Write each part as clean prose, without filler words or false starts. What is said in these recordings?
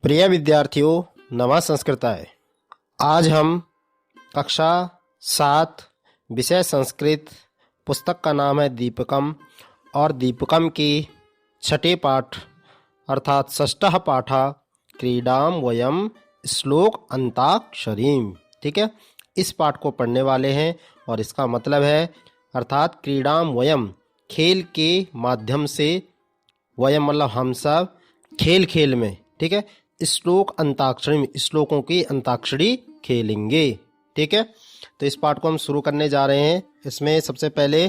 प्रिय विद्यार्थियों, नमः संस्कृताय। आज हम कक्षा 7 विषय संस्कृत, पुस्तक का नाम है दीपकम और दीपकम की छठे पाठ अर्थात षष्ठः पाठः क्रीडाम वयम श्लोक अंताक्षरीम, ठीक है, इस पाठ को पढ़ने वाले हैं। और इसका मतलब है अर्थात क्रीडाम वयम, खेल के माध्यम से, वयम मतलब हम सब, खेल खेल में, ठीक है, श्लोक अंताक्षरी, श्लोकों की अंताक्षरी खेलेंगे, ठीक है। तो इस पाठ को हम शुरू करने जा रहे हैं। इसमें सबसे पहले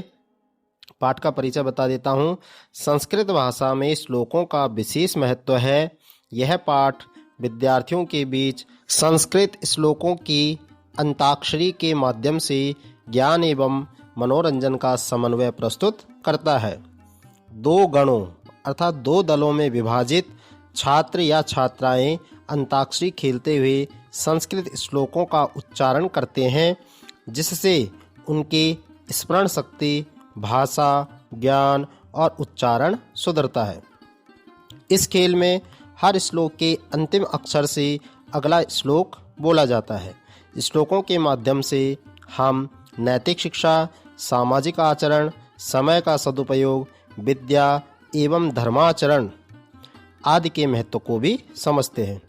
पाठ का परिचय बता देता हूँ। संस्कृत भाषा में श्लोकों का विशेष महत्व है। यह पाठ विद्यार्थियों के बीच संस्कृत श्लोकों की अंताक्षरी के माध्यम से ज्ञान एवं मनोरंजन का समन्वय प्रस्तुत करता है। दो गणों अर्थात दो दलों में विभाजित छात्र या छात्राएं अंताक्षरी खेलते हुए संस्कृत श्लोकों का उच्चारण करते हैं, जिससे उनकी स्मरण शक्ति, भाषा, ज्ञान और उच्चारण सुधरता है। इस खेल में हर श्लोक के अंतिम अक्षर से अगला श्लोक बोला जाता है। श्लोकों के माध्यम से हम नैतिक शिक्षा, सामाजिक आचरण, समय का सदुपयोग, विद्या एवं धर्माचरण आदि के महत्व को भी समझते हैं।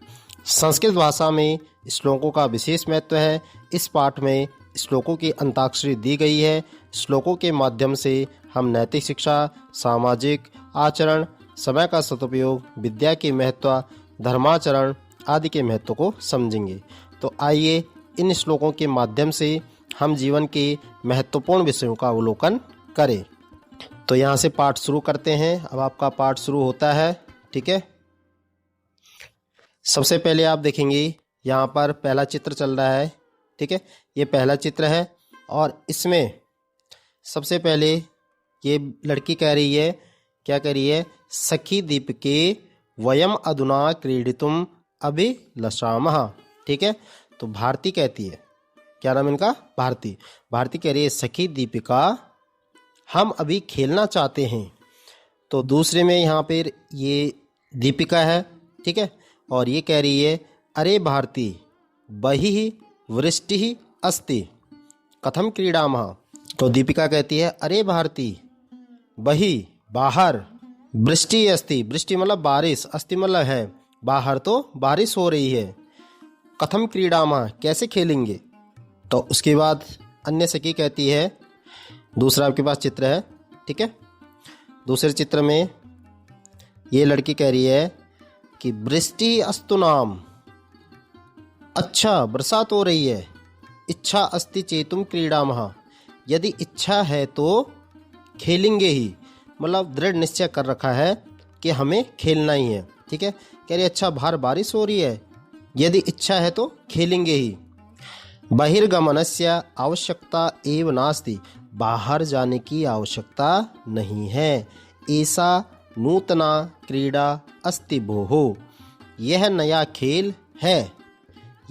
संस्कृत भाषा में श्लोकों का विशेष महत्व है। इस पाठ में श्लोकों की अंताक्षरी दी गई है। श्लोकों के माध्यम से हम नैतिक शिक्षा, सामाजिक आचरण, समय का सदुपयोग, विद्या के महत्व, धर्माचरण आदि के महत्व को समझेंगे। तो आइए इन श्लोकों के माध्यम से हम जीवन के महत्वपूर्ण विषयों का अवलोकन करें। तो यहाँ से पाठ शुरू करते हैं। अब आपका पाठ शुरू होता है, ठीक है। सबसे पहले आप देखेंगे यहाँ पर पहला चित्र चल रहा है, ठीक है, ये पहला चित्र है। और इसमें सबसे पहले ये लड़की कह रही है, क्या कह रही है, सखी दीपके वयम अधुना क्रीडितुम अभिलषामः, ठीक है। तो भारती कहती है, क्या नाम इनका, भारती। भारती कह रही है सखी दीपिका, हम अभी खेलना चाहते हैं। तो दूसरे में यहाँ पर ये दीपिका है, ठीक है, और ये कह रही है अरे भारती बहिः वृष्टिः अस्ति कथम क्रीडामः। तो दीपिका कहती है अरे भारती बहिः बाहर, वृष्टि अस्ति, वृष्टि मतलब बारिश, अस्ति मतलब है, बाहर तो बारिश हो रही है, कथम क्रीडामः कैसे खेलेंगे। तो उसके बाद अन्य सखी कहती है, दूसरा आपके पास चित्र है, ठीक है। दूसरे चित्र में ये लड़की कह रही है कि वृष्टि अस्तु नाम, अच्छा बरसात हो रही है, इच्छा अस्ति चेतुम क्रीडामः, यदि इच्छा है तो खेलेंगे ही, मतलब दृढ़ निश्चय कर रखा है कि हमें खेलना ही है, ठीक है। कह रही अच्छा बाहर बारिश हो रही है, यदि इच्छा है तो खेलेंगे ही। बहिर्गमनस्य आवश्यकता एव नास्ति, बाहर जाने की आवश्यकता नहीं है। ऐसा नूतना क्रीड़ा अस्ति भोः, यह नया खेल है,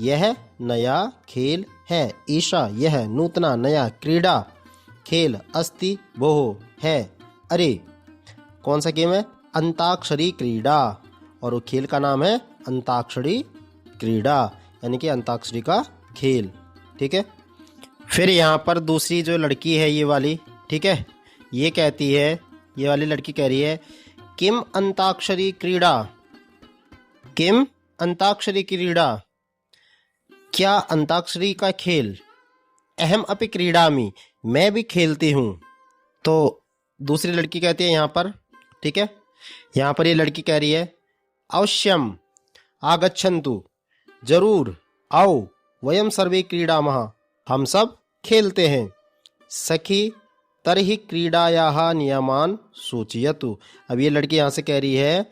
यह नया खेल है। ईशा यह नूतना नया क्रीड़ा खेल अस्ति भोः है, अरे कौन सा गेम है, अंताक्षरी क्रीड़ा, और वो खेल का नाम है अंताक्षरी क्रीड़ा, यानी कि अंताक्षरी का खेल, ठीक है। फिर यहाँ पर दूसरी जो लड़की है ये वाली, ठीक है, ये कहती है, ये वाली लड़की कह रही है किम अंताक्षरी क्रीड़ा, किम अंताक्षरी क्रीड़ा, क्या अंताक्षरी का खेल, अहम अपि क्रीडामि, मैं भी खेलती हूँ। तो दूसरी लड़की कहती है यहाँ पर, ठीक है, यहाँ पर ये लड़की कह रही है अवश्यम आगच्छन्तु, जरूर आओ, वयम सर्वे क्रीडामः, हम सब खेलते हैं। सखी तरहि क्रीडायाः नियमान सूचयतु, अब ये लड़की यहाँ से कह रही है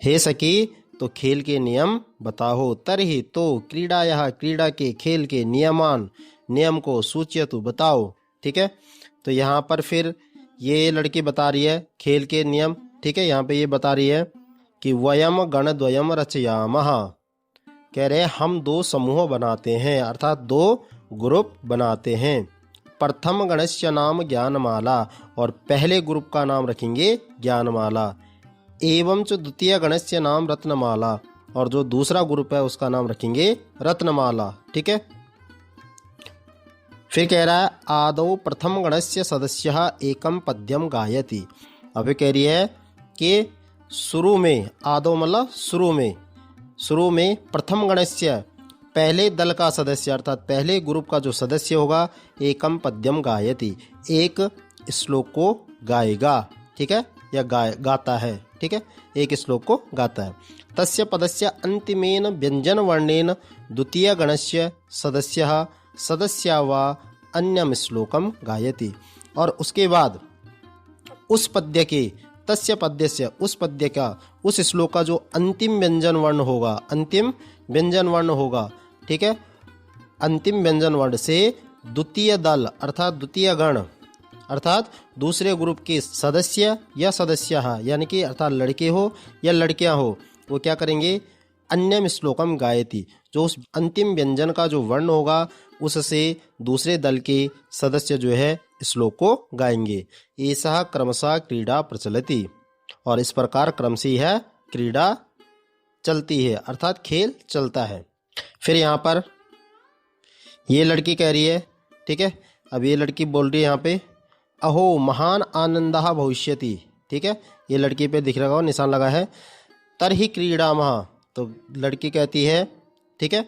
हे सखी तो खेल के नियम बताओ, तरहि तो क्रीडायाः क्रीड़ा के, खेल के, नियमान नियम को, सूचयतु बताओ, ठीक है। तो यहाँ पर फिर ये लड़की बता रही है खेल के नियम, ठीक है। यहाँ पे ये बता रही है कि वयम गणद्वयम रचयामः, कह रहे हैं हम दो समूह बनाते हैं, अर्थात दो ग्रुप बनाते हैं। प्रथम गणस्य नाम ज्ञानमाला, और पहले ग्रुप का नाम रखेंगे ज्ञानमाला। एवं च द्वितीय गणस्य नाम रत्नमाला, और जो दूसरा ग्रुप है उसका नाम रखेंगे रत्नमाला। ठीक है। फिर कह रहा है आदौ प्रथम गणस्य सदस्यः एकम पद्यम गायति। अभी कह रही है कि शुरू में, आदौ मतलब शुरू में प्रथम गणस्य पहले दल का सदस्य अर्थात पहले ग्रुप का जो सदस्य होगा एकम पद्यम गायति, एक श्लोक को गाएगा। ठीक है, या गाता है। ठीक है, एक श्लोक को गाता है। तस्य पदस्य अंतिमेन व्यंजन वर्णेन द्वितीय गणस्य सदस्यः सदस्या वा अन्यम श्लोकम गायति। और उसके बाद उस पद्य के, तस्य पद्यस्य, उस पद्य का, उस श्लोक का जो अंतिम व्यंजन वर्ण होगा, ठीक है, अंतिम व्यंजन वर्ण से द्वितीय दल अर्थात द्वितीय गण अर्थात दूसरे ग्रुप के सदस्य या सदस्या यानी कि अर्थात लड़के हो या लड़कियां हो, वो क्या करेंगे, अन्यम श्लोकम गायति, जो उस अंतिम व्यंजन का जो वर्ण होगा उससे दूसरे दल के सदस्य जो है श्लोक को गाएंगे। ऐसा क्रमशः क्रीड़ा प्रचलति, और इस प्रकार क्रम से है क्रीड़ा चलती है अर्थात खेल चलता है। फिर यहाँ पर ये लड़की कह रही है, ठीक है, अब ये लड़की बोल रही है यहाँ पे अहो महान आनंदः भविष्यति। ठीक है, ये लड़की पे दिख रहा हो निशान लगा है, तरहि क्रीडामः, तो लड़की कहती है, ठीक है,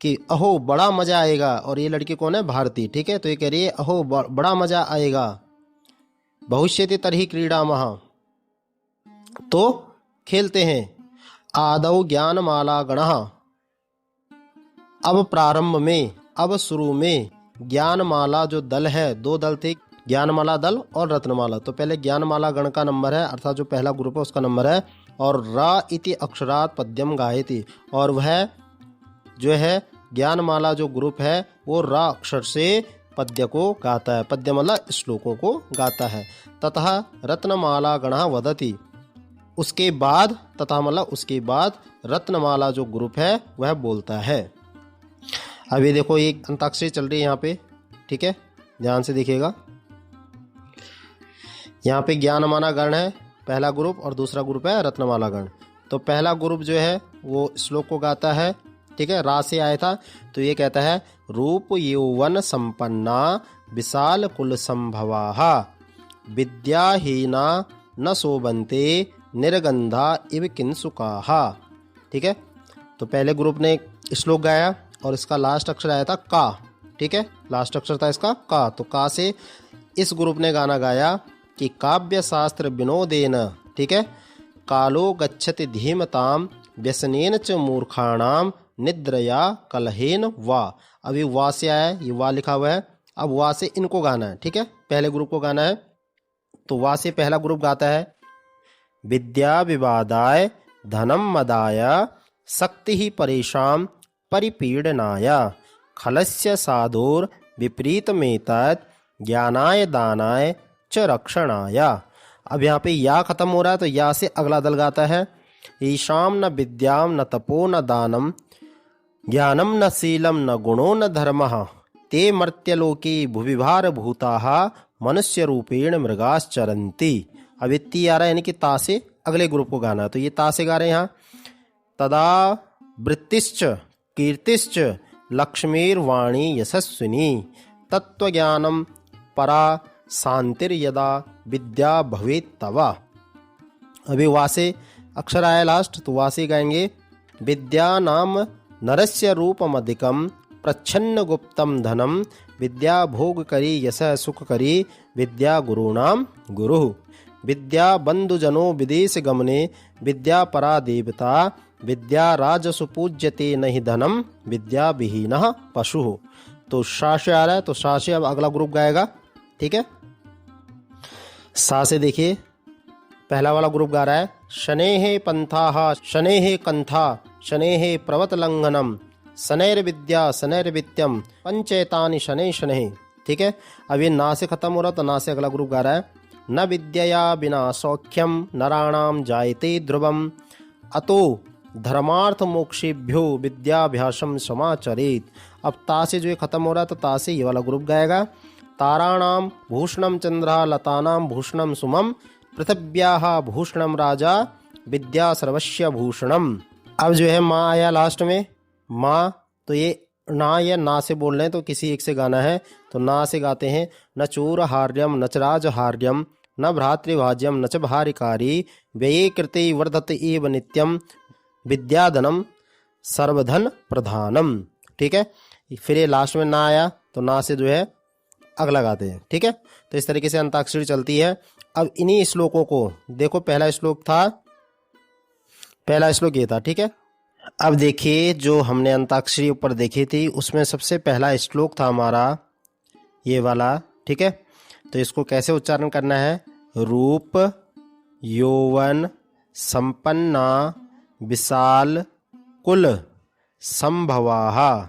कि अहो बड़ा मजा आएगा। और ये लड़की कौन है, भारती। ठीक है, तो ये कह रही है अहो बड़ा मजा आएगा, भविष्यति तरहि क्रीडामः, तो खेलते हैं। आदौ ज्ञानमाला गणः, अब प्रारंभ में, अब शुरू में ज्ञानमाला जो दल है, दो दल थे, ज्ञानमाला दल और रत्नमाला। तो पहले ज्ञानमाला गण का नंबर है अर्थात जो पहला ग्रुप है उसका नंबर है, और रा इति अक्षरात पद्यम गायति, और वह जो है ज्ञानमाला जो ग्रुप है वो रा अक्षर से पद्य को गाता है, पद्य मतलब श्लोकों को गाता है। ततः रत्नमाला गणः वदति, उसके बाद, तथा मतलब उसके बाद रत्नमाला जो ग्रुप है वह बोलता है। अभी देखो एक अंताक्षरी चल रही है यहाँ पे, ठीक है, ध्यान से देखिएगा। यहाँ पे ज्ञानमाला गण है पहला ग्रुप और दूसरा ग्रुप है रत्नमाला गण। तो पहला ग्रुप जो है वो श्लोक को गाता है, ठीक है, रा से आया था, तो ये कहता है रूप यौवन संपन्ना विशाल कुल संभवाः विद्याहीना न शोभन्ते निर्गंधा इव किंसुकाः। ठीक है, तो पहले ग्रुप ने श्लोक गाया और इसका लास्ट अक्षर आया था का। ठीक है, लास्ट अक्षर था इसका का, तो का से इस ग्रुप ने गाना गाया कि काव्य शास्त्र विनोदेन, ठीक है, कालो गच्छति धीमताम व्यसनेन च मूर्खाणाम निद्रया कलहेन वा। अभी वा से आया है, ये वा लिखा हुआ है, अब वा से इनको गाना है। ठीक है, पहले ग्रुप को गाना है, तो वा से पहला ग्रुप गाता है विद्या विवादाय धनम मदाय शक्ति ही परेशान परिपीडनाय खलस्य साधुर विपरीतमेतत् ज्ञानाय दानाय च रक्षणाय। अब यहाँ पे या खत्म हो रहा है, तो या से अगला दल गाता है ईशाम न विद्याम न तपो न दानम ज्ञानम न शीलम न गुणो न धर्मः ते मर्त्यलोके भुविभार भूताः मनुष्य रूपेण मृगाश्चरन्ति। अब इतनी आ रहा है, यानी कि ता से अगले ग्रुप को गाना है, तो ये ता से गा रहे हैं यहाँ। तदा वृत्तिश्च कीर्तिश्च लक्ष्मीर्वाणी यशस्विनी तत्वज्ञानम परा शांतिर्यदा विद्या भवेत् तवा। अभी वा से अक्षर आया लास्ट, तो वा से गाएंगे विद्या नाम नरस्य रूपमधिकम प्रच्छन्न गुप्तम धनम विद्या भोग करी यश सुख करी विद्या गुरुणाम गुरु विद्या बंधुजनो विदेश गमने विद्या परा देवता विद्या राजसु पूज्यते नहीं धनम विद्या विहीनः पशु। तो सा से आ रहा है, तो सा से अब अगला ग्रुप गाएगा। ठीक है, सा से देखिए पहला वाला ग्रुप गा रहा है शनेहे पंथाः शनेहे कंथा शनेहे प्रवतलंघनम शनैर्विद्या शनैर्वित्यम पंचैतानि शनै शनैः। ठीक है, अब ये ना से खत्म हो रहा, तो ना से अगला ग्रुप गा रहा है न विद्यया बिना सौख्यम नराणाम जायते ध्रुवम अतो धर्मार्थ मोक्षेभ्यो विद्याभ्यासम समाचरेत। अब ता से जो ये खत्म हो रहा है, तो ता से ये वाला ग्रुप गाएगा ताराणाम भूषणम चंद्रा लतानाम भूषणम सुमम पृथिव्याः भूषणम राजा विद्या सर्वस्य भूषणम। अब जो है माँ आया लास्ट में, माँ, तो ये ना या ना से बोल रहे हैं तो किसी एक से गाना है, तो ना से गाते हैं। न चूर हार्यम न च राजहार्यम न भ्रातृभाज्यम न च भारिकारी व्यये कृते वर्धत एव नित्यम विद्याधनम सर्वधन प्रधानम। ठीक है, फिर ये लास्ट में ना आया तो ना से जो है अगला गाते हैं। ठीक है, तो इस तरीके से अंताक्षरी चलती है। अब इन्हीं श्लोकों को देखो, पहला श्लोक ये था। ठीक है, अब देखिए जो हमने अंताक्षरी ऊपर देखी थी उसमें सबसे पहला श्लोक था हमारा ये वाला। ठीक है, तो इसको कैसे उच्चारण करना है, रूप यौवन संपन्ना विशाल कुल संभवाः,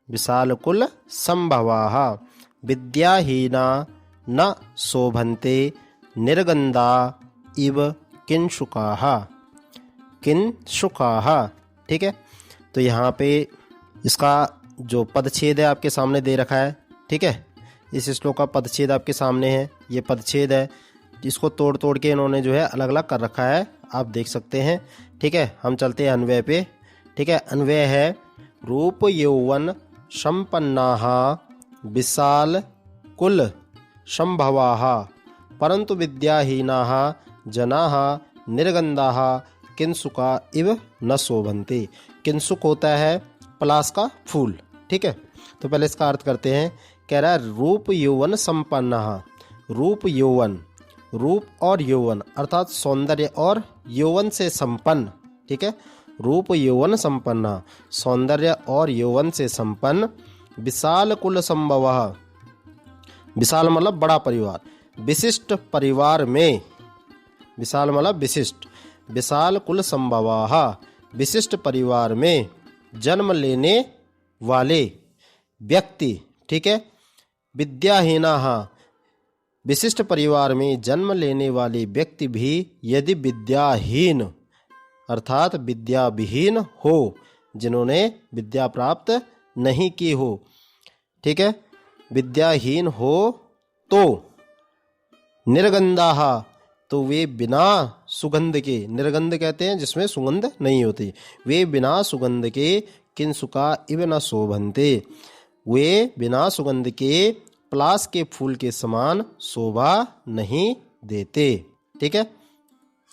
विशाल कुल संभवाः विद्याहीना न शोभन्ते निर्गंधा इव किंशुकाः, किंशुकाः। ठीक है, तो यहाँ पे इसका जो पदच्छेद है आपके सामने दे रखा है। ठीक है, इस श्लोक का पदच्छेद आपके सामने है, ये पदच्छेद है, इसको तोड़ तोड़ के इन्होंने जो है अलग अलग कर रखा है, आप देख सकते हैं। ठीक है, हम चलते हैं अन्वय पे। ठीक है, अन्वय है रूप यौवन संपन्नाः विशाल कुल संभवाः परंतु विद्याहीनाः जनाः निर्गंधाः किंसुका इव न शोभन्ते। किंसुक होता है पलाश का फूल। ठीक है, तो पहले इसका अर्थ करते हैं। कह रहा है रूप यौवन संपन्नाः, रूप यौवन, रूप और यौवन अर्थात सौंदर्य और यौवन से संपन्न। ठीक है, रूप यौवन संपन्न, सौंदर्य और यौवन से संपन्न विशाल कुल संभवः, विशाल मतलब बड़ा परिवार, विशिष्ट परिवार में, विशाल मतलब विशिष्ट, विशाल कुल संभवाः विशिष्ट परिवार में जन्म लेने वाले व्यक्ति। ठीक है, विद्याहीनाः विशिष्ट परिवार में जन्म लेने वाले व्यक्ति भी यदि विद्याहीन अर्थात विद्या विहीन हो, जिन्होंने विद्या प्राप्त नहीं की हो। ठीक है, विद्याहीन हो तो निर्गंधाः, तो वे बिना सुगंध के, निर्गंध कहते हैं जिसमें सुगंध नहीं होती, वे बिना सुगंध के किंसुका इव न शोभन्ते, वे बिना सुगंध के पलाश के फूल के समान शोभा नहीं देते। ठीक है,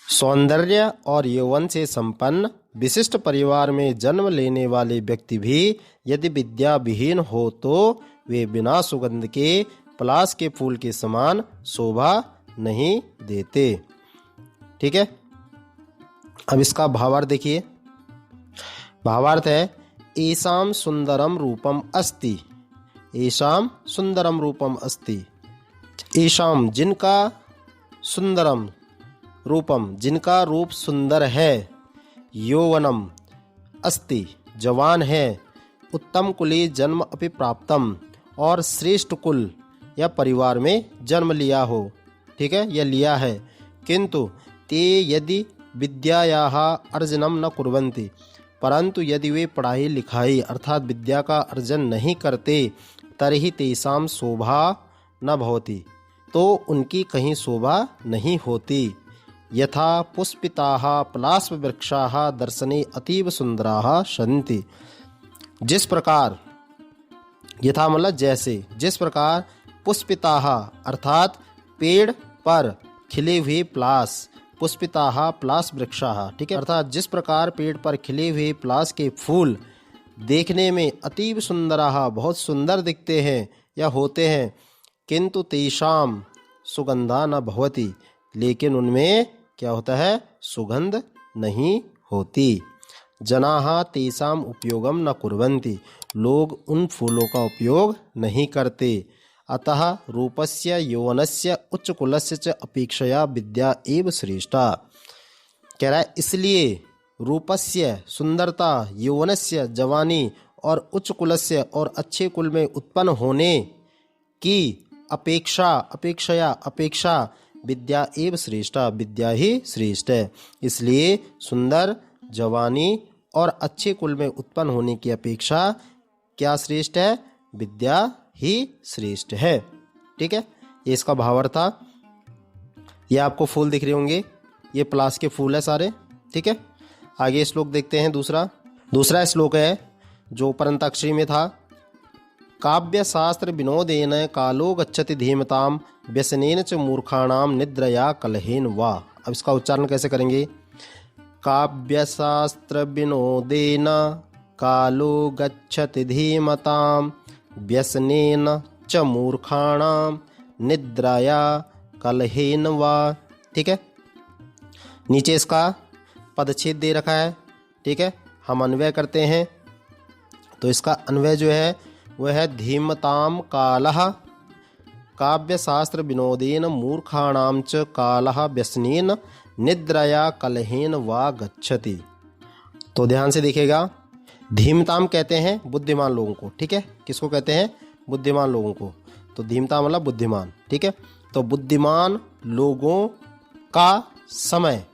सौंदर्य और यौवन से संपन्न विशिष्ट परिवार में जन्म लेने वाले व्यक्ति भी यदि विद्या विहीन हो तो वे बिना सुगंध के पलाश के फूल के समान शोभा नहीं देते। ठीक है, अब इसका भावार्थ देखिए। भावार्थ है एषां सुंदरम रूपम अस्ति, एषां सुंदरम रूपम अस्ति, एषां जिनका, सुंदरम रूपम जिनका रूप सुंदर है, यौवनम अस्ति जवान है, उत्तम कुले जन्म अपि प्राप्तम और श्रेष्ठ कुल या परिवार में जन्म लिया हो। ठीक है, यह लिया है। किंतु ते यदि विद्यायाः अर्जनम न कुर्वन्ति, परंतु यदि वे पढ़ाई लिखाई अर्थात विद्या का अर्जन नहीं करते, तर्हि तेषां शोभा न भवति, तो उनकी कहीं शोभा नहीं होती। यथा पुष्पिताः पलाशवृक्षाः दर्शने अतीव सुंदराः सन्ति, जिस प्रकार, यथा मतलब जैसे, जिस प्रकार पुष्पिताः अर्थात पेड़ पर खिले हुए पलाश, पुष्पिताः पलाश वृक्षाः। ठीक है, अर्थात जिस प्रकार पेड़ पर खिले हुए पलाश के फूल देखने में अतीव सुंदराः बहुत सुंदर दिखते हैं या होते हैं, किंतु तेषां सुगंधा न भवति, लेकिन उनमें क्या होता है, सुगंध नहीं होती। जनाः तेषां उपयोगम न कुर्वन्ति, लोग उन फूलों का उपयोग नहीं करते। अतः रूपस्य यौवनस्य उच्च कुलस्य च अपेक्षया विद्या एव श्रेष्ठा। कह रहा है इसलिए रूपस्य सुंदरता, यौवनस्य जवानी और उच्च कुलस्य और अच्छे कुल में उत्पन्न होने की अपेक्षा विद्या एव श्रेष्ठा, विद्या ही श्रेष्ठ है। इसलिए सुंदर, जवानी और अच्छे कुल में उत्पन्न होने की अपेक्षा क्या श्रेष्ठ है, विद्या ही श्रेष्ठ है। ठीक है, ये इसका भावार्थ था। ये आपको फूल दिख रहे होंगे, ये पलाश के फूल है सारे। ठीक है, आगे श्लोक देखते हैं। दूसरा श्लोक है जो परंताक्षरी में था। काव्य शास्त्र विनोदेन कालो गच्छति धीमताम व्यसनेन च मूर्खाणाम निद्रया कलहेन वा। अब इसका उच्चारण कैसे करेंगे? काव्य शास्त्र विनोदेन कालो गच्छति धीमताम व्यसनेन च मूर्खाणाम निद्रया कलहेन वा। ठीक है, नीचे इसका पदच्छेद दे रखा है। ठीक है, हम अन्वय करते हैं। तो इसका अन्वय जो है वह है धीमताम कालः काव्य शास्त्र विनोदेन मूर्खाणाम च कालः व्यसनेन निद्रया कलहेन वा गच्छति। तो ध्यान से देखिएगा, धीमताम कहते हैं बुद्धिमान लोगों को। ठीक है, किसको कहते हैं? बुद्धिमान लोगों को। तो धीमताम मतलब बुद्धिमान। ठीक है, तो बुद्धिमान लोगों का समय,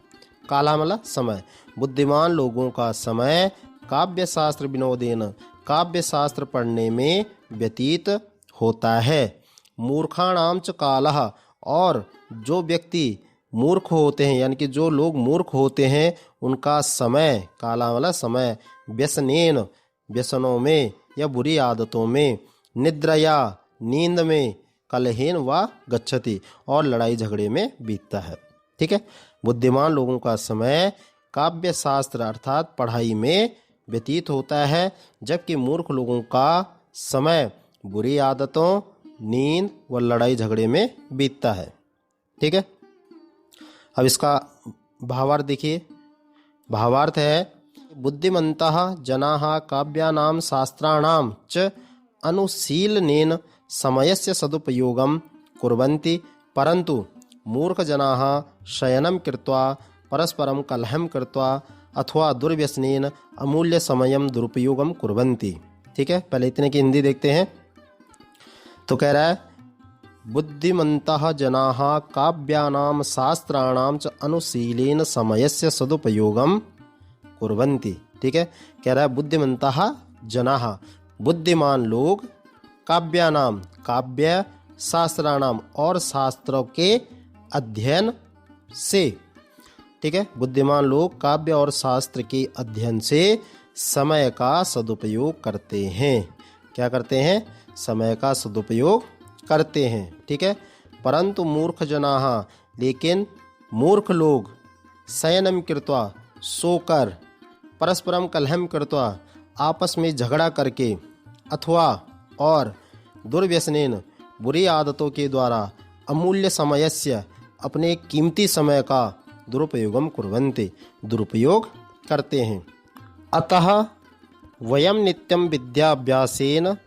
काला मतलब समय, बुद्धिमान लोगों का समय काव्य शास्त्र विनोदेन काव्य शास्त्र पढ़ने में व्यतीत होता है। मूर्खाणाम च कालः, और जो व्यक्ति मूर्ख होते हैं यानी कि जो लोग मूर्ख होते हैं उनका समय, काला वाला समय, व्यसनेन व्यसनों में या बुरी आदतों में, निद्रया नींद में, कलहेन व गच्छति और लड़ाई झगड़े में बीतता है। ठीक है, बुद्धिमान लोगों का समय काव्य शास्त्र अर्थात पढ़ाई में व्यतीत होता है, जबकि मूर्ख लोगों का समय बुरी आदतों, नींद व लड़ाई झगड़े में बीतता है। ठीक है, अब इसका भावार्थ देखिए। भावार्थ है बुद्धिमन्तः जनाः काव्यानां शास्त्राणां च अनुशीलनेन समयस्य सदुपयोगं कुर्वन्ति, परन्तु मूर्खजनाः शयनं कृत्वा परस्परं कलहं कृत्वा अथवा दुर्व्यसनेन अमूल्य समयं दुरुपयोगं कुर्वन्ति। ठीक है, पहले इतने की हिंदी देखते हैं। तो कह रहा है बुद्धिमन्तः जनाः काव्यानां शास्त्राणां च अनुशीलेन समयस्य सदुपयोगं कुर्वन्ति। ठीक है, कह रहा है बुद्धिमन्तः जनाः, बुद्धिमान लोग, काव्यानाम काव्य, शास्त्राणाम और शास्त्रों के अध्ययन से। ठीक है, बुद्धिमान लोग काव्य और शास्त्र के अध्ययन से समय का सदुपयोग करते हैं। क्या करते हैं? समय का सदुपयोग करते हैं। ठीक है, परंतु मूर्ख जनाः, लेकिन मूर्ख लोग, शयनम कृत्वा सोकर, परस्परम कलहम कृत्वा आपस में झगड़ा करके, अथवा और दुर्व्यसनेन बुरी आदतों के द्वारा, अमूल्य समयस्य अपने कीमती समय का दुरुपयोगम कुर्वन्ति दुरुपयोग करते हैं। अतः वयम नित्यं विद्याभ्यासेन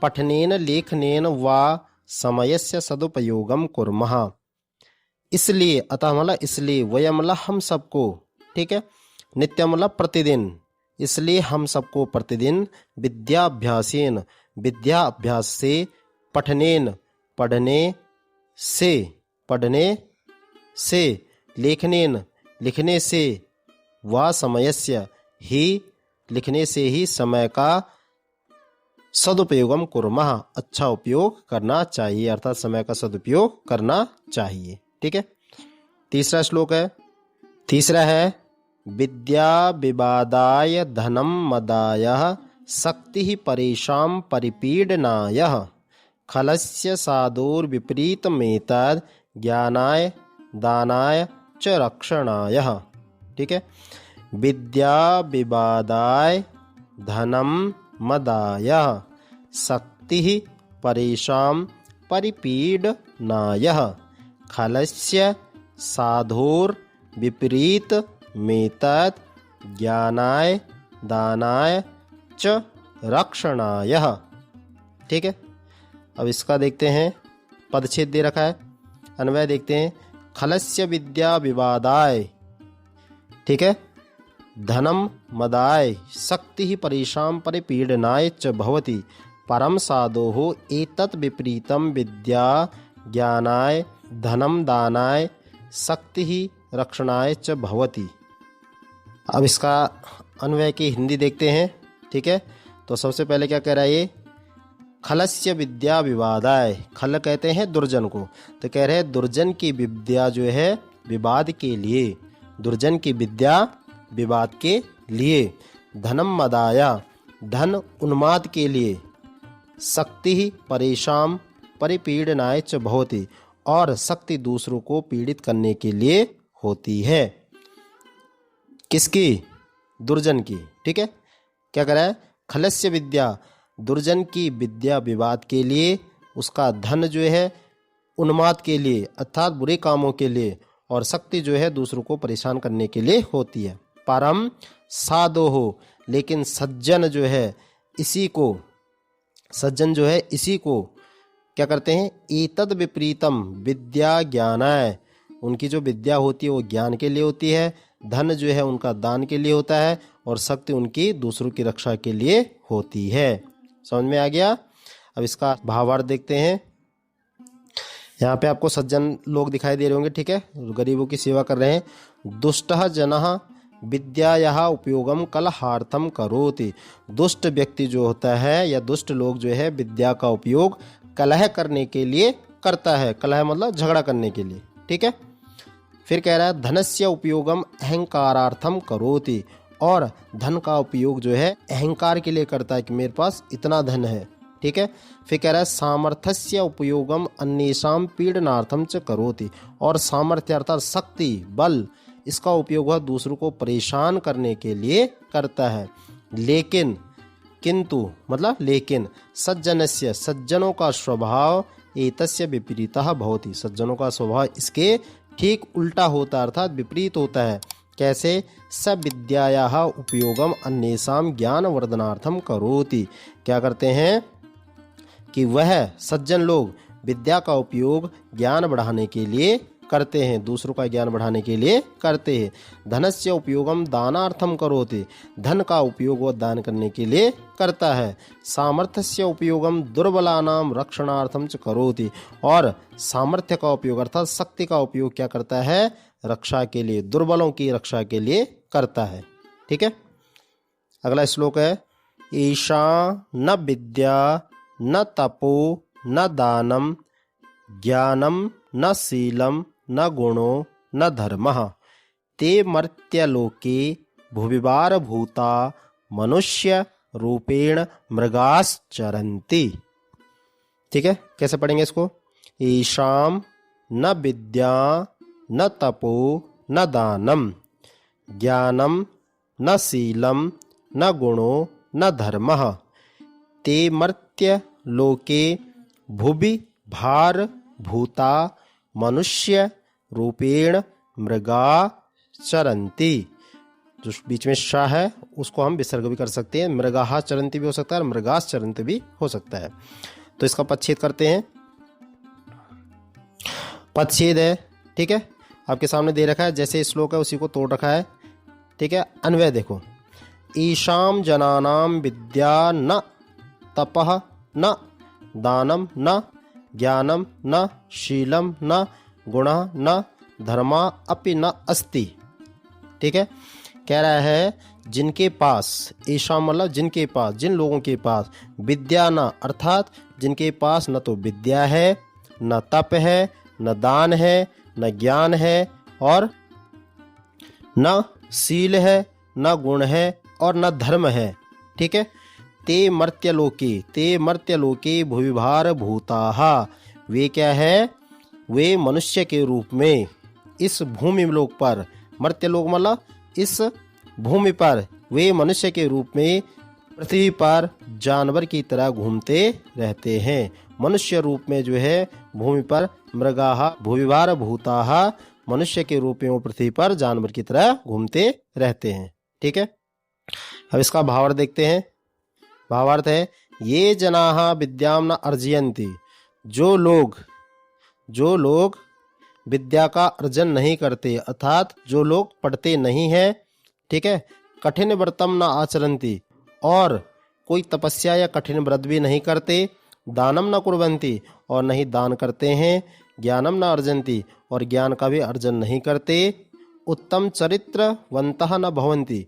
पठनेन लेखनेन वा समयस्य सदुपयोगम कुर्मः। इसलिए, अतः मतलब इसलिए, वयम मतलब हम सबको, ठीक है, नित्यम मतलब प्रतिदिन, इसलिए हम सबको प्रतिदिन विद्याभ्यासेन विद्या अभ्यास से, पठनेन पढ़ने से, लेखनेन लिखने से, वा समयस्य ही लिखने से ही समय का सदुपयोगम कुर्मः अच्छा उपयोग करना चाहिए, अर्थात समय का सदुपयोग करना चाहिए। ठीक है, तीसरा श्लोक है। तीसरा है विद्या विवादाय धनम मदाय शक्ति परेशां परिपीडनाय खलस्य साधुर विपरीतमेतद् ज्ञानाय दानाय च रक्षणाय। ठीक है, विद्या विवादाय धनम मदाय शक्ति परेशां परिपीडनाय खलस्य साधुर विपरीतमेतद् ज्ञानाय दानाय च रक्षणाय। ठीक है, अब इसका देखते हैं, पदच्छेद दे रखा है, अन्वय देखते हैं। खलस्य विद्या विवादाय, ठीक है, धनम मदाय शक्ति परेशां परिपीडनाय च भवति, परम साधोः एतत् विपरीतं विद्या ज्ञानाय धनम दानाय शक्ति रक्षणाय च भवति। अब इसका अन्वय की हिंदी देखते हैं। ठीक है, तो सबसे पहले क्या कह रहा है ये, खलस्य विद्या विवादाय, खल कहते हैं दुर्जन को, तो कह रहे हैं दुर्जन की विद्या जो है विवाद के लिए, दुर्जन की विद्या विवाद के लिए, धनम मदाया धन उन्माद के लिए, शक्ति परेशान परिपीडनाय च भवति और शक्ति दूसरों को पीड़ित करने के लिए होती है। किसकी? दुर्जन की। ठीक है, क्या कह रहा है? खलस्य विद्या, दुर्जन की विद्या विवाद के लिए, उसका धन जो है उन्माद के लिए अर्थात बुरे कामों के लिए, और शक्ति जो है दूसरों को परेशान करने के लिए होती है। परम साधो हो, लेकिन सज्जन जो है इसी को, सज्जन जो है इसी को क्या करते हैं? एतद विपरीतम विद्या ज्ञानाय, उनकी जो विद्या होती है वो ज्ञान के लिए होती है, धन जो है उनका दान के लिए होता है, और शक्ति उनकी दूसरों की रक्षा के लिए होती है। समझ में आ गया? अब इसका भावार्थ देखते हैं। यहाँ पे आपको सज्जन लोग दिखाई दे रहे होंगे। ठीक है, गरीबों की सेवा कर रहे हैं। दुष्टः जनः विद्यायाः उपयोगम कलहार्थम करोति, दुष्ट व्यक्ति जो होता है या दुष्ट लोग जो है विद्या का उपयोग कलह करने के लिए करता है। कलह मतलब झगड़ा करने के लिए। ठीक है, फिर कह रहा है धनस्य उपयोगम अहंकारार्थम करोति, और धन का उपयोग जो है अहंकार के लिए करता है कि मेरे पास इतना धन है। ठीक है, फिर कह रहा है सामर्थ्यस्य उपयोगम अन्येषां पीडनार्थम च करोति, और सामर्थ्य अर्थात शक्ति बल, इसका उपयोग वह दूसरों को परेशान करने के लिए करता है। लेकिन किंतु मतलब लेकिन सज्जनस्य, सज्जनों का स्वभाव एतस्य विपरीतः भवति, सज्जनों का स्वभाव इसके ठीक उल्टा होता है अर्थात विपरीत होता है। कैसे? स विद्यायाः उपयोगम अन्येषां ज्ञान वर्धनार्थम करोति, क्या करते हैं कि वह सज्जन लोग विद्या का उपयोग ज्ञान बढ़ाने के लिए करते हैं, दूसरों का ज्ञान बढ़ाने के लिए करते हैं। धनस्य उपयोगम दानार्थम करोति, धन का उपयोग वह दान करने के लिए करता है। सामर्थ्यस्य उपयोगम दुर्बलानां रक्षणार्थम च करोति, और सामर्थ्य का उपयोग अर्थात शक्ति का उपयोग क्या करता है? रक्षा के लिए, दुर्बलों की रक्षा के लिए करता है। ठीक है, अगला श्लोक है ईशा न विद्या न तपो न दानम ज्ञानम न शीलम न गुणो न धर्मः ते मर्त्यलोके भुविवार भूता मनुष्य रूपेण मृगाश्चरन्ति। ठीक है, कैसे पढ़ेंगे इसको? ईशाम न विद्या न तपो न दानम ज्ञानम न शीलम न गुणो न धर्मः ते मर्त्य लोके भुवि भार भूता मनुष्य रूपेण मृगा चरंती। जो बीच में शाह है उसको हम विसर्ग भी कर सकते हैं, मृगाहा चरंती भी हो सकता है और मृगास चरंती भी हो सकता है। तो इसका पदच्छेद करते हैं। पदच्छेद है, ठीक है, आपके सामने दे रखा है, जैसे श्लोक है उसी को तोड़ रखा है। ठीक है, अन्वय देखो, ईशाम जनानाम विद्या न तपः न दानम न ज्ञानम न शीलम न गुणः न धर्मा अपि न अस्ति। ठीक है, कह रहा है जिनके पास, ईशा मतलब जिनके पास, जिन लोगों के पास विद्या न अर्थात जिनके पास न तो विद्या है, न तप है, न दान है, न ज्ञान है और न शील है, न गुण है और न धर्म है। ठीक है, ते मर्त्यलोके भुविभार भूताः, वे क्या है? वे मनुष्य के रूप में इस भूमि लोक पर, मर्त्यलोक मतलब इस भूमि पर वे मनुष्य के रूप में पृथ्वी पर जानवर की तरह घूमते रहते हैं। मनुष्य रूप में जो है भूमि पर मृगाः भुविभार भूताः, मनुष्य के रूप में वो पृथ्वी पर जानवर की तरह घूमते रहते हैं। ठीक है, अब इसका भावार्थ देखते हैं। भावार्थ है ये जनाः विद्याम न अर्जयन्ति, जो लोग विद्या का अर्जन नहीं करते अर्थात जो लोग पढ़ते नहीं हैं। ठीक है, कठिन व्रतम न आचरन्ति, और कोई तपस्या या कठिन व्रत भी नहीं करते। दानम न कुर्वन्ति, और नहीं दान करते हैं। ज्ञानम न अर्जन्ति, और ज्ञान का भी अर्जन नहीं करते। उत्तम चरित्रवन्तः न भवन्ति,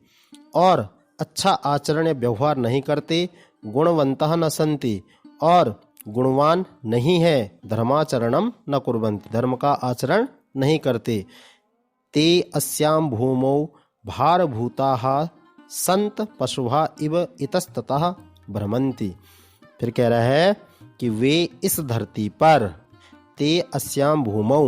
और अच्छा आचरण या व्यवहार नहीं करते। गुणवन्तः न सन्ति, और गुणवान नहीं है। धर्माचरणम न कुर्वन्ति, धर्म का आचरण नहीं करते। ते अस्याम भूमौ भारभूताः संत पशुभा इव इतस्ततः भ्रमन्ति। फिर कह रहा है कि वे इस धरती पर, ते अस्याम भूमौ,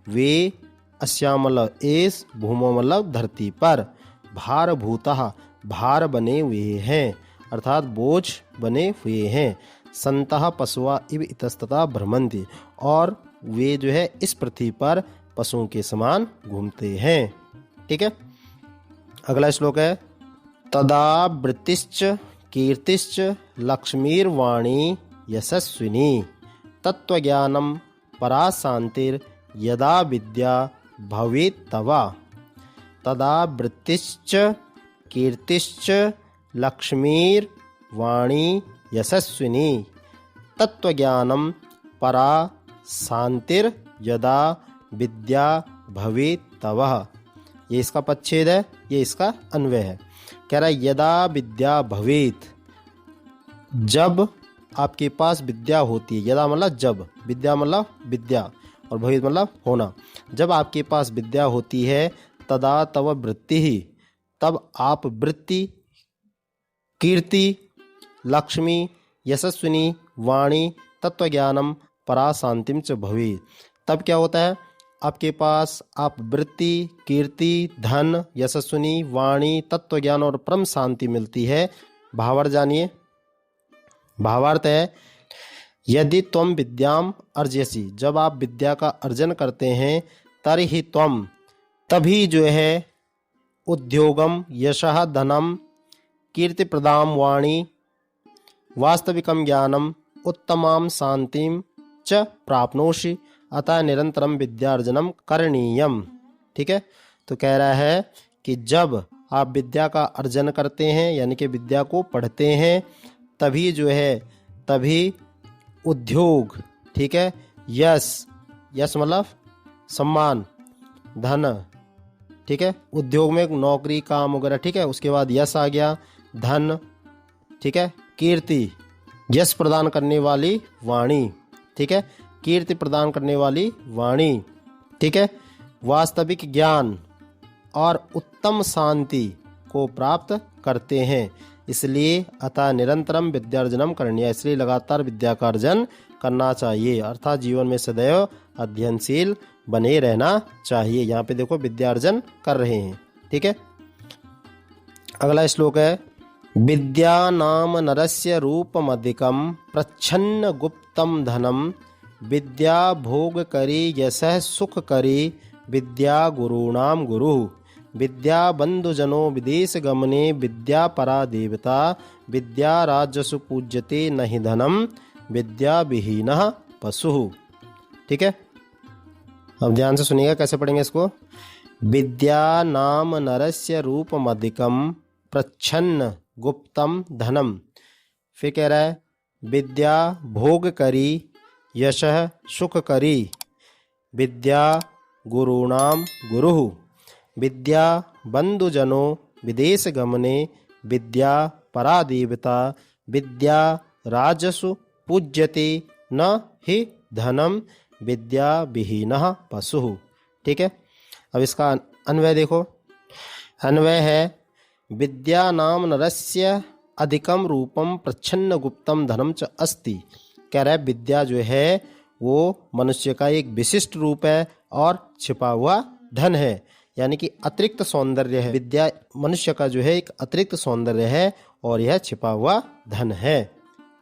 वे अस्याम मतलब इस, भूमौ मतलब धरती पर, भारभूतः भार बने हुए हैं अर्थात बोझ बने हुए हैं, संतः पशुआ इव इतस्ततः भ्रमन्ति, और वे जो है इस पृथ्वी पर पशुओं के समान घूमते हैं। ठीक है, अगला श्लोक है तदा वृत्तिश्च कीर्तिश्च लक्ष्मीर्वाणी यशस्विनी तत्वज्ञानम परा शांतिर यदा विद्या भवेत् तवा। तदा वृत्तिश्च कीर्तिश्च लक्ष्मीर्वाणी यशस्विनी तत्वज्ञानम परा शांतिर यदा विद्या भवेत् तवः। ये इसका पदच्छेद है, ये इसका अन्वय है। कह रहा है यदा विद्या भवेत्, जब आपके पास विद्या होती है, यदा मतलब जब, विद्या मतलब विद्या और भवेत् मतलब होना, जब आपके पास विद्या होती है, तदा तव वृत्ति ही, तब आप वृत्ति, कीर्ति, लक्ष्मी, यशस्विनी, वाणी, तत्वज्ञानम परा शांतिम च भवेत्। तब क्या होता है, आपके पास आप वृत्ति, कीर्ति, धन, यशस्विनी, वाणी, तत्वज्ञान और परम शांति मिलती है। भावार्थ जानिए। भावार्थ है यदि त्वम विद्याम अर्जयसि, जब आप विद्या का अर्जन करते हैं, तर्हि त्वम, तभी जो है, उद्योगम यशः धनम कीर्ति प्रदाम वाणी वास्तविकम ज्ञानम उत्तमाम शांतिम च प्राप्नोषि अतः निरंतरम विद्यार्जनम करणीयम। ठीक है, तो कह रहा है कि जब आप विद्या का अर्जन करते हैं यानी कि विद्या को पढ़ते हैं, तभी जो है, तभी उद्योग, ठीक है, यश, यश मतलब सम्मान, धन, ठीक है, उद्योग में नौकरी काम वगैरह, ठीक है, उसके बाद यश आ गया, धन, ठीक है, कीर्ति, यश प्रदान करने वाली वाणी, ठीक है, कीर्ति प्रदान करने वाली वाणी, ठीक है, वास्तविक ज्ञान और उत्तम शांति को प्राप्त करते हैं। इसलिए अतः निरंतरम विद्यार्जनम करणीय, इसलिए लगातार विद्या का अर्जन करना चाहिए, अर्थात जीवन में सदैव अध्ययनशील बने रहना चाहिए। यहाँ पे देखो विद्यार्जन कर रहे हैं। ठीक है, अगला श्लोक है विद्या नाम नरस्य रूपमधिकम प्रच्छन्न गुप्तम धनम विद्या भोग करी यशः सुख करी विद्या गुरूणाम गुरु विद्या बंधुजनो विदेश गमने विद्या परा देवता विद्या राजसु पूज्यते नहि धनम विद्या विहीनः पशुः। ठीक है, अब ध्यान से सुनिएगा कैसे पढ़ेंगे इसको। विद्या नाम नरस्य रूपमधिकम प्रच्छन्न गुप्तम धनम, फिर कह रहा है विद्या भोग करी यशः सुख करी विद्या गुरूणाम गुरुः विद्या बंधुजनो विदेश गमने विद्या परा देवता विद्या राजसु पूज्यते न हि धनम विद्या विहीनः पशुः। ठीक है, अब इसका अन्वय देखो। अन्वय है विद्या नाम नरस्य अधिकम रूपम प्रच्छन्न गुप्तम धनम च अस्ति। कह रहा है विद्या जो है वो मनुष्य का एक विशिष्ट रूप है और छिपा हुआ धन है, यानी कि अतिरिक्त सौंदर्य है। विद्या मनुष्य का जो है एक अतिरिक्त सौंदर्य है और यह छिपा हुआ धन है।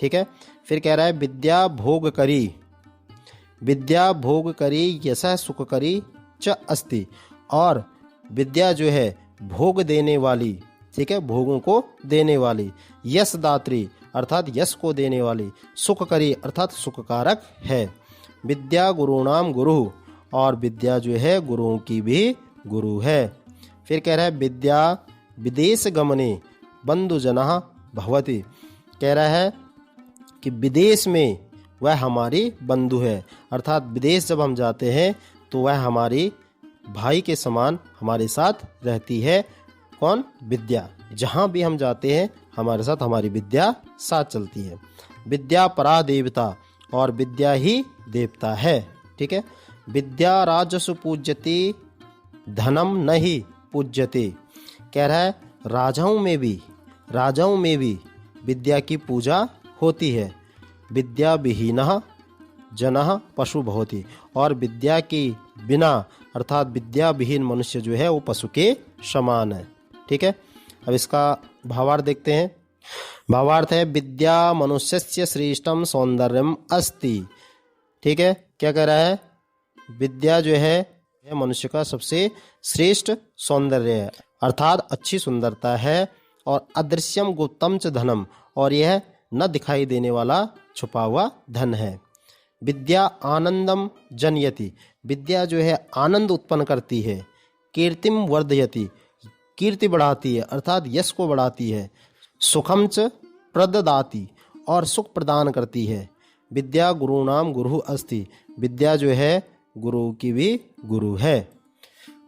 ठीक है, फिर कह रहा है विद्या भोग करी, विद्या भोग करी यशः सुख करी च अस्ति, और विद्या जो है भोग देने वाली, ठीक है, भोगों को देने वाली, यश दात्री अर्थात यश को देने वाली, सुख करी अर्थात सुखकारक है। विद्या गुरुणाम गुरु, और विद्या जो है गुरुओं की भी गुरु है। फिर कह रहा है विद्या विदेश गमने बंधुजनः भवति। कह रहा है कि विदेश में वह हमारी बंधु है, अर्थात विदेश जब हम जाते हैं तो वह हमारी भाई के समान हमारे साथ रहती है। कौन? विद्या। जहाँ भी हम जाते हैं हमारे साथ हमारी विद्या साथ चलती है। विद्या परा देवता, और विद्या ही देवता है। ठीक है, विद्या राजसु पूज्यते धनम नहीं पूज्यते। कह रहा है राजाओं में भी विद्या की पूजा होती है। विद्या विहीनः जनः पशु भवति, और विद्या की बिना अर्थात विद्या विहीन मनुष्य जो है वो पशु के समान है। ठीक है, अब इसका भावार्थ देखते हैं। भावार्थ है विद्या मनुष्यस्य श्रेष्ठम सौंदर्यम अस्ति। ठीक है, क्या कह रहा है? विद्या जो है मनुष्य का सबसे श्रेष्ठ सौंदर्य है, अर्थात अच्छी सुंदरता है। और अदृश्यम गुप्तम च धनम, और यह न दिखाई देने वाला छुपा हुआ धन है। विद्या आनंदम जनयति, विद्या जो है आनंद उत्पन्न करती है। कीर्तिम वर्धयति, कीर्ति बढ़ाती है अर्थात यश को बढ़ाती है। सुखम च प्रददाति, और सुख प्रदान करती है। विद्या गुरुणाम गुरु अस्ति, विद्या जो है गुरु की भी गुरु है।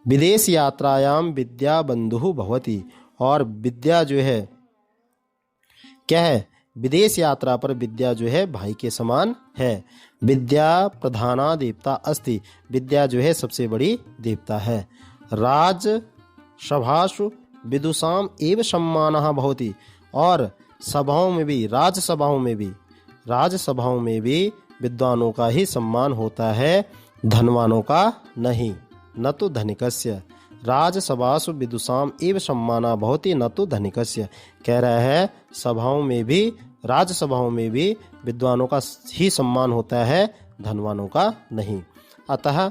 विदेश यात्रायाम विद्या बंधु भवति, और विद्या जो है क्या है? विदेश यात्रा पर विद्या जो है भाई के समान है। विद्या प्रधाना देवता अस्ति, विद्या जो है सबसे बड़ी देवता है। राज सभासु विदुषाम एव सम्मानः भवति, और सभाओं में भी राजसभाओं में भी विद्वानों का ही सम्मान होता है, धनवानों का नहीं। न तो धनिकस्य, राजसभासु विदुषाम एव सम्मानः भवति न तो धनिकस्य। कह रहा है सभाओं में भी राजसभाओं में भी विद्वानों का ही सम्मान होता है, धनवानों का नहीं। अतः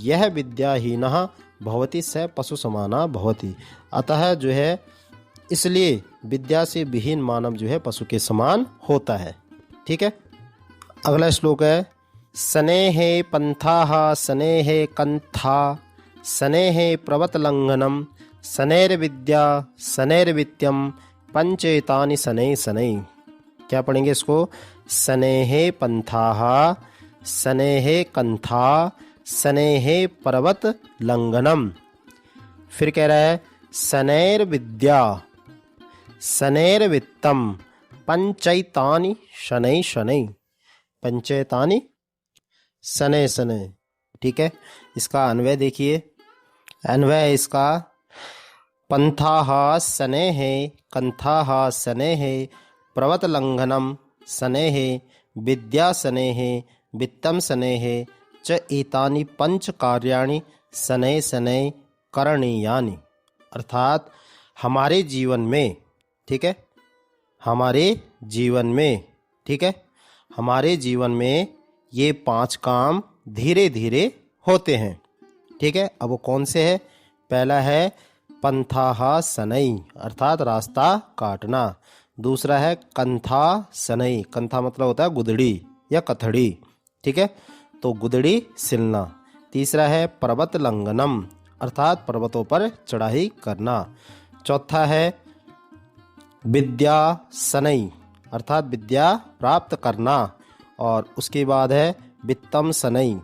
यह विद्याहीनः भवति स पशु समाना भवति, अतः जो है इसलिए विद्या से विहीन मानव जो है पशु के समान होता है। ठीक है, अगला श्लोक है स्नेहे पंथाः स्नेहे कंथा स्नेहे प्रवतलंघनम स्नेर्विद्या स्नेर्वित्यम पंचेतानि शनै शनै। क्या पढ़ेंगे इसको? स्नेहे पंथाः स्नेहे कंथा स्नेहे पर्वत लंघनम। फिर कह रहा है स्नेर्विद्या स्नेर्वित्तम पंचैतानि शनै शनै, पंचैतानि शनै शनै। ठीक है, इसका अन्वय देखिए। अन्वय इसका पंथाः स्नेहे कंथाः स्नेहे पर्वत लंघनम स्नेहे विद्या स्नेहे वित्तम स्नेहे च एतानि पंच कार्याणि शनै शनै करणीयानि। अर्थात हमारे जीवन में, ठीक है, हमारे जीवन में ये 5 काम धीरे धीरे होते हैं। ठीक है, अब वो कौन से है? पहला है पंथाः शनै, अर्थात रास्ता काटना। दूसरा है कंथा शनै, कंथा मतलब होता है गुदड़ी या कथड़ी। ठीक है, तो गुदड़ी सिलना। तीसरा है पर्वत लंघनम, अर्थात पर्वतों पर चढ़ाई करना। चौथा है विद्या शनै, अर्थात विद्या प्राप्त करना। और उसके बाद है वित्तम शनै,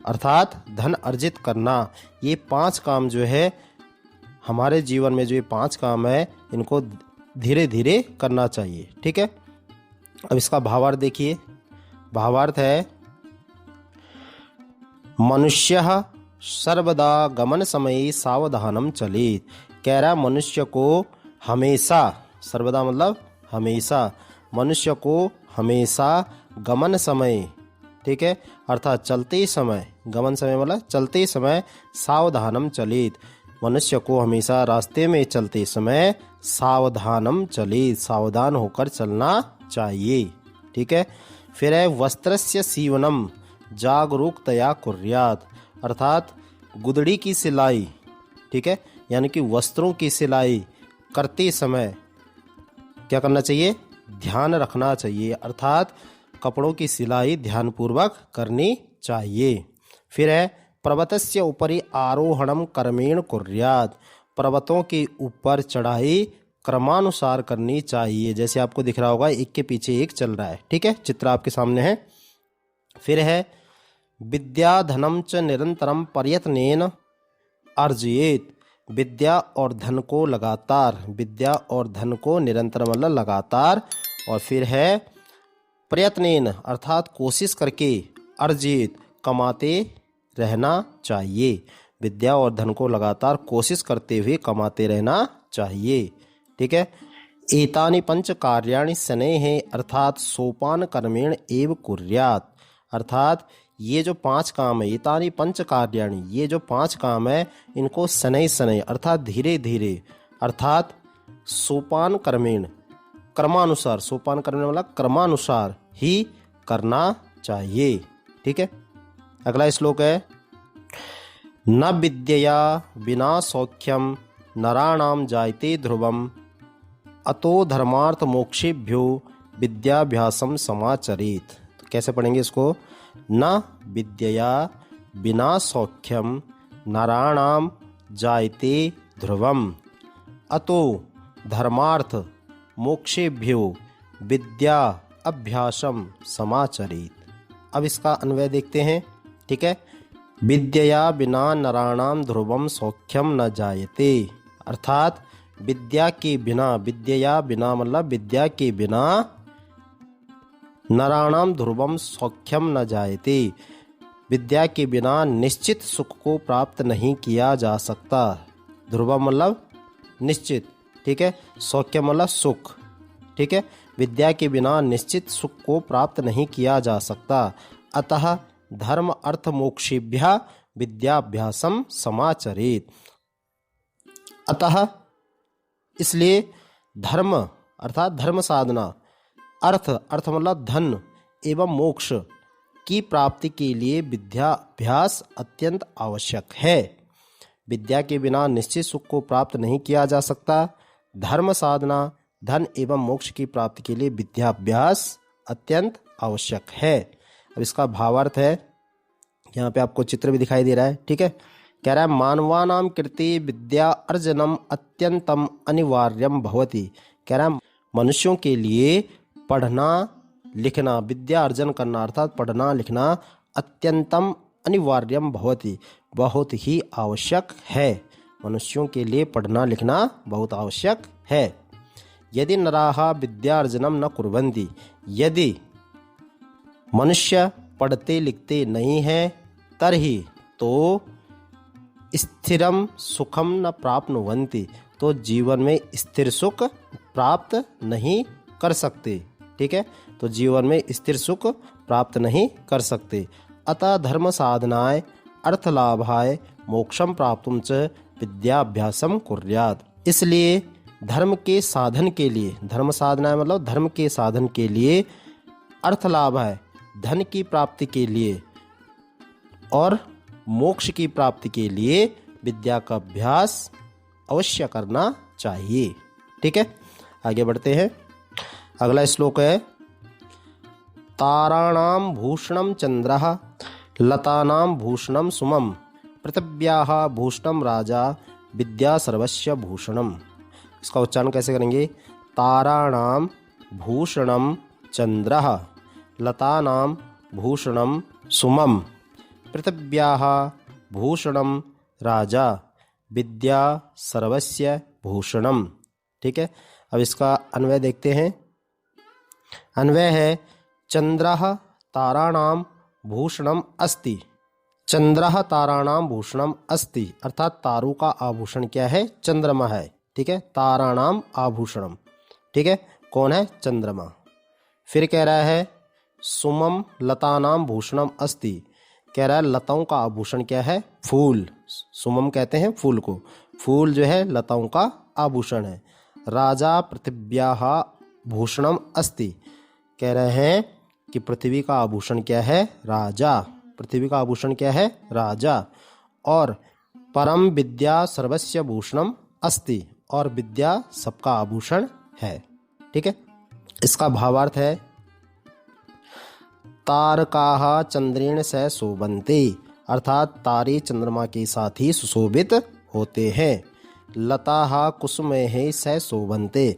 अर्थात धन अर्जित करना। ये 5 काम जो है हमारे जीवन में, जो ये 5 काम है इनको धीरे धीरे करना चाहिए। ठीक है, अब इसका भावार्थ देखिए। भावार्थ है मनुष्यः सर्वदा गमन समये सावधानम चलेत। कह रहा मनुष्य को हमेशा, सर्वदा मतलब हमेशा, मनुष्य को हमेशा गमन समय, ठीक है, अर्थात चलते समय, गमन समय मतलब चलते समय, सावधानम चलेत, मनुष्य को हमेशा रास्ते में चलते समय सावधानम चलेत, सावधान होकर चलना चाहिए। ठीक है, फिर है वस्त्रस्य सीवनम जागरूकतया कुर्यात, अर्थात गुदड़ी की सिलाई, ठीक है, यानी कि वस्त्रों की सिलाई करते समय क्या करना चाहिए? ध्यान रखना चाहिए, अर्थात कपड़ों की सिलाई ध्यानपूर्वक करनी चाहिए। फिर है पर्वतस्य उपरि आरोहणम कर्मेण कुर्यात, पर्वतों के ऊपर चढ़ाई क्रमानुसार करनी चाहिए। जैसे आपको दिख रहा होगा एक के पीछे एक चल रहा है, ठीक है, चित्र आपके सामने है। फिर है विद्या धनम च निरंतरम प्रयत्नेन अर्जयेत, विद्या और धन को लगातार, विद्या और धन को निरंतर मतलब लगातार। और फिर है प्रयत्नेन अर्थात कोशिश करके, अर्जित कमाते रहना चाहिए। विद्या और धन को लगातार कोशिश करते हुए कमाते रहना चाहिए। ठीक है। एतानि पंच कार्याणि शनैः अर्थात सोपान कर्मेण एव कुर्यात्। अर्थात ये जो 5 काम है, एतानि पंच कार्याणि, ये जो 5 काम है इनको शनैः शनैः अर्थात धीरे धीरे अर्थात सोपान कर्मेण क्रमानुसार, सोपान कर्मेण मतलब क्रमानुसार ही करना चाहिए। ठीक है। अगला श्लोक है न विद्यया विना सौख्यम नराणाम जायते ध्रुवम अतो धर्मार्थ मोक्षेभ्यो विद्याभ्यासम समाचरेत। तो कैसे पढ़ेंगे इसको? न विद्यया बिना सौख्यम नराणाम जायते ध्रुवम अतो धर्मार्थ मोक्षेभ्यो विद्या अभ्यासम समाचरेत। अब इसका अन्वय देखते हैं। ठीक है। विद्यया बिना नराणाम ध्रुवम सौख्यम न जायते। अर्थात विद्या के बिना, विद्या बिना मतलब विद्या के बिना नराणाम ध्रुवम सौख्यम न जायते। विद्या के बिना निश्चित सुख को प्राप्त नहीं किया जा सकता। ध्रुवम मतलब निश्चित। ठीक है। सौख्यम मतलब सुख। ठीक है। विद्या के बिना निश्चित सुख को प्राप्त नहीं किया जा सकता। अतः धर्म अर्थ मोक्षेभ्यः विद्याभ्यासम समाचरेत। अतः इसलिए धर्म अर्थात धर्म साधना, अर्थ अर्थ मतलब धन एवं मोक्ष की प्राप्ति के लिए विद्याभ्यास अत्यंत आवश्यक है। विद्या के बिना निश्चित सुख को प्राप्त नहीं किया जा सकता। धर्म साधना, धन एवं मोक्ष की प्राप्ति के लिए विद्याभ्यास अत्यंत आवश्यक है। अब इसका भावार्थ है, यहाँ पे आपको चित्र भी दिखाई दे रहा है। ठीक है। कह रहा है मानवानां कृते विद्या अर्जनम अत्यंतम अनिवार्यम भवति। कह रहा है मनुष्यों के लिए पढ़ना लिखना, विद्या अर्जन करना अर्थात पढ़ना लिखना अत्यंतम अनिवार्यम भवति, बहुत ही आवश्यक है। मनुष्यों के लिए पढ़ना लिखना बहुत आवश्यक है। यदि नराः विद्यार्जनम न कुर्वन्ति, यदि मनुष्य पढ़ते लिखते नहीं है तर्हि तो स्थिरम सुखम न प्राप्नुवन्ति, तो जीवन में स्थिर सुख प्राप्त नहीं कर सकते। ठीक है। तो जीवन में स्थिर सुख प्राप्त नहीं कर सकते। अतः धर्म साधनाय अर्थलाभाय मोक्षम प्राप्तुम च विद्याभ्यासम कुर्यात्। इसलिए धर्म के साधन के लिए, धर्म साधनाय मतलब धर्म के साधन के लिए, अर्थलाभाय धन की प्राप्ति के लिए और मोक्ष की प्राप्ति के लिए विद्या का अभ्यास अवश्य करना चाहिए। ठीक है। आगे बढ़ते हैं। अगला श्लोक है ताराणाम भूषणम चंद्रः लतानाम भूषणम सुमम पृथिव्याः भूषणम राजा विद्या सर्वस्य भूषणम। इसका उच्चारण कैसे करेंगे? ताराणाम भूषणम चंद्रः लतानाम भूषणम सुमम पृथिव्याः भूषणम राजा विद्या सर्वस्य भूषणम। ठीक है। अब इसका अन्वय देखते हैं। अन्वय है चंद्रः ताराणाम भूषणम अस्ति। चंद्रः ताराणाम भूषणम अस्ति अर्थात तारों का आभूषण क्या है? चंद्रमा है। ठीक है। ताराणाम आभूषणम। ठीक है। कौन है? चंद्रमा। फिर कह रहा है सुमम लतानाम भूषणम अस्ति। कह रहा है लताओं का आभूषण क्या है? फूल। सुमम कहते हैं फूल को। फूल जो है लताओं का आभूषण है। राजा पृथिव्याः भूषणम अस्ति। कह रहे हैं कि पृथ्वी का आभूषण क्या है? राजा। पृथ्वी का आभूषण क्या है? राजा। और परम विद्या सर्वस्य भूषणम अस्ति, और विद्या सबका आभूषण है। ठीक है। इसका भावार्थ है तारकाः चंद्रेण सह शोभन्ते, अर्थात तारे चंद्रमा के साथ ही सुशोभित होते हैं। लताः कुसुमैः सह शोभन्ते,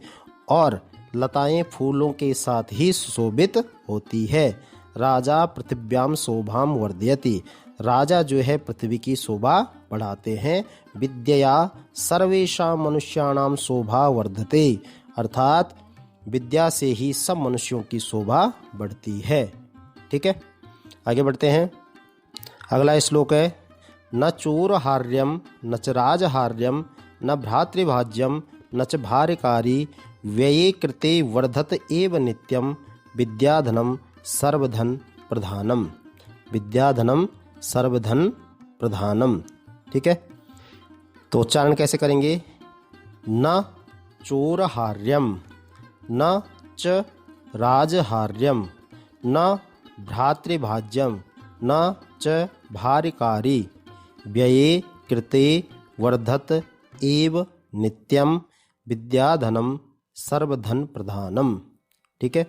और लताएं फूलों के साथ ही सुशोभित होती है। राजा पृथिव्याम शोभाम वर्धयति, राजा जो है पृथ्वी की शोभा बढ़ाते हैं। विद्यया सर्वेषां मनुष्याणाम शोभा वर्धते, अर्थात विद्या से ही सब मनुष्यों की शोभा बढ़ती है। ठीक है। आगे बढ़ते हैं। अगला श्लोक है न चोरहार्यम न च राजहार्यम न भ्रातृभाज्यम न च भार्यकारी व्यये कृते वर्धत एव नित्यम विद्याधनम सर्वधन प्रधानम। विद्याधनम सर्वधन प्रधानम। ठीक है, तो उच्चारण कैसे करेंगे? न चोरहार्यम न च राजहार्यम न भ्रातृभाज्यम न च भार्यकारी व्यये कृते वर्धत एव नित्यम विद्याधनम सर्वधन प्रधानम। ठीक है,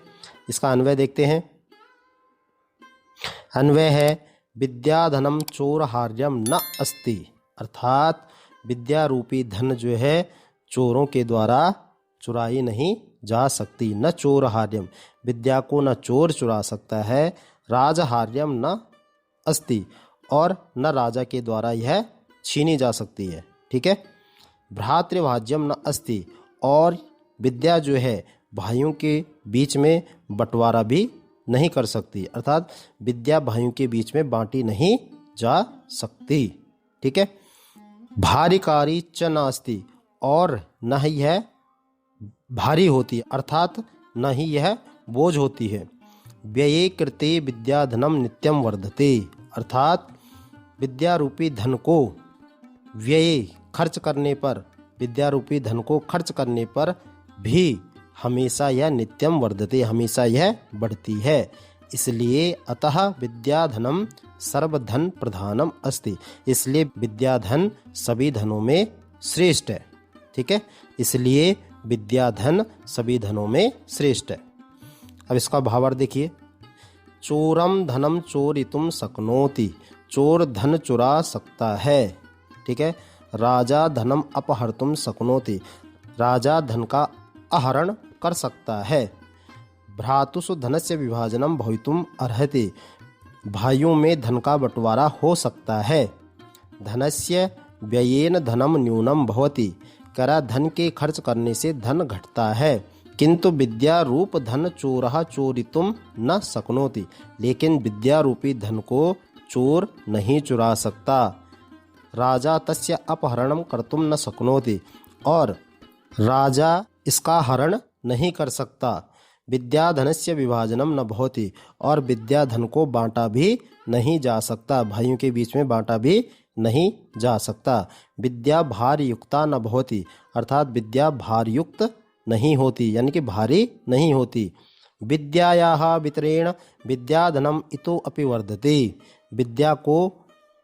इसका अन्वय देखते हैं। अन्वय है विद्याधनम चोरहार्यम न अस्ति, अर्थात विद्या रूपी धन जो है चोरों के द्वारा चुराई नहीं जा सकती। न चोरहार्यम, विद्या को न चोर चुरा सकता है। राजहार्यम न अस्ति, और न राजा के द्वारा यह छीनी जा सकती है। ठीक है, भ्रातृभाज्यम न अस्ति, और विद्या जो है भाइयों के बीच में बंटवारा भी नहीं कर सकती, अर्थात विद्या भाइयों के बीच में बांटी नहीं जा सकती। ठीक है, भार्यकारी च नास्ति, और न ही यह भारी होती है, अर्थात न ही यह बोझ होती है। व्यये कृते विद्याधनम नित्यम वर्धते, अर्थात विद्या रूपी धन को व्यय खर्च करने पर, विद्या रूपी धन को खर्च करने पर भी हमेशा यह नित्यम वर्धते, हमेशा यह बढ़ती है। इसलिए अतः विद्याधनम सर्वधन प्रधानम अस्ति, इसलिए विद्याधन सभी धनों में श्रेष्ठ है। ठीक है, इसलिए विद्याधन सभी धनों में श्रेष्ठ है। अब इसका भावार्थ देखिए। चोरम धनम चोरितुम शक्नोति, चोर धन चुरा सकता है। ठीक है, राजा धनम अपहर्तुम शक्नोति, राजा धन का आहरण कर सकता है। भ्रातुषु धनस्य विभाजनम भवितुम अर्हति, भाइयों में धन का बंटवारा हो सकता है। धनस्य व्ययेन धनम न्यूनम भवति, करा धन के खर्च करने से धन घटता है। किंतु विद्या रूप धन चोरः चोरितुम न शक्नोति, लेकिन विद्या रूपी धन को चोर नहीं चुरा सकता। राजा तस्य अपहरणम कर्तुम न शक्नोति, और राजा इसका हरण नहीं कर सकता। विद्या धनस्य विभाजनम न भवति, और विद्या धन को बांटा भी नहीं जा सकता, भाइयों के बीच में बांटा भी नहीं जा सकता। विद्या भार युक्ता न भवति, अर्थात विद्या भार युक्त नहीं होती, यानी कि भारी नहीं होती। विद्यायाः वितरेण विद्याधनम इतो अपि वर्धते, विद्या को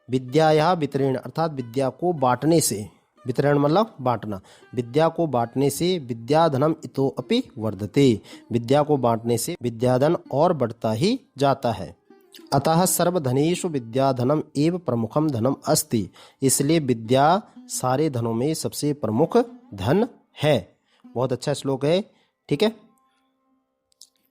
विद्यायाः वितरेण, अर्थात विद्या को बांटने से, वितरण मतलब बांटना, विद्या को बांटने से विद्याधनम इतो अपि वर्धते, विद्या को बांटने से विद्याधन और बढ़ता ही जाता है। अतः सर्वधनेषु विद्याधनम एव प्रमुखम धनम अस्ति, इसलिए विद्या सारे धनों में सबसे प्रमुख धन है। बहुत अच्छा श्लोक है। ठीक है,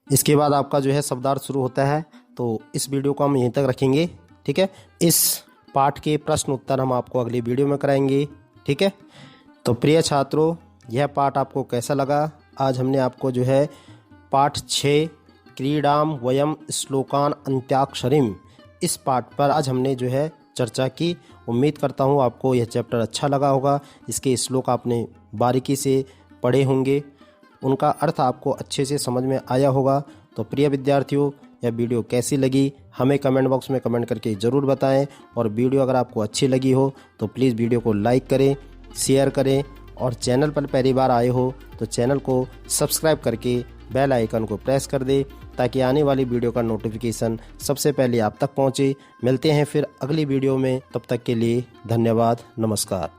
इसके बाद आपका जो है शब्दार्थ शुरू होता है, तो इस वीडियो को हम यहीं तक रखेंगे। ठीक है, इस पाठ के प्रश्न उत्तर हम आपको अगली वीडियो में कराएंगे। ठीक है, तो प्रिय छात्रों, यह पाठ आपको कैसा लगा? आज हमने आपको जो है पाठ 6 क्रीडाम वयम श्लोकान अंत्याक्षरीम, इस पाठ पर आज हमने जो है चर्चा की। उम्मीद करता हूँ आपको यह चैप्टर अच्छा लगा होगा। इसके श्लोक आपने बारीकी से पढ़े होंगे, उनका अर्थ आपको अच्छे से समझ में आया होगा। तो प्रिय विद्यार्थियों, यह वीडियो कैसी लगी हमें कमेंट बॉक्स में कमेंट करके ज़रूर बताएं, और वीडियो अगर आपको अच्छी लगी हो तो प्लीज़ वीडियो को लाइक करें, शेयर करें, और चैनल पर पहली बार आए हो तो चैनल को सब्सक्राइब करके बेल आइकन को प्रेस कर दे, ताकि आने वाली वीडियो का नोटिफिकेशन सबसे पहले आप तक पहुंचे। मिलते हैं फिर अगली वीडियो में, तब तक के लिए धन्यवाद, नमस्कार।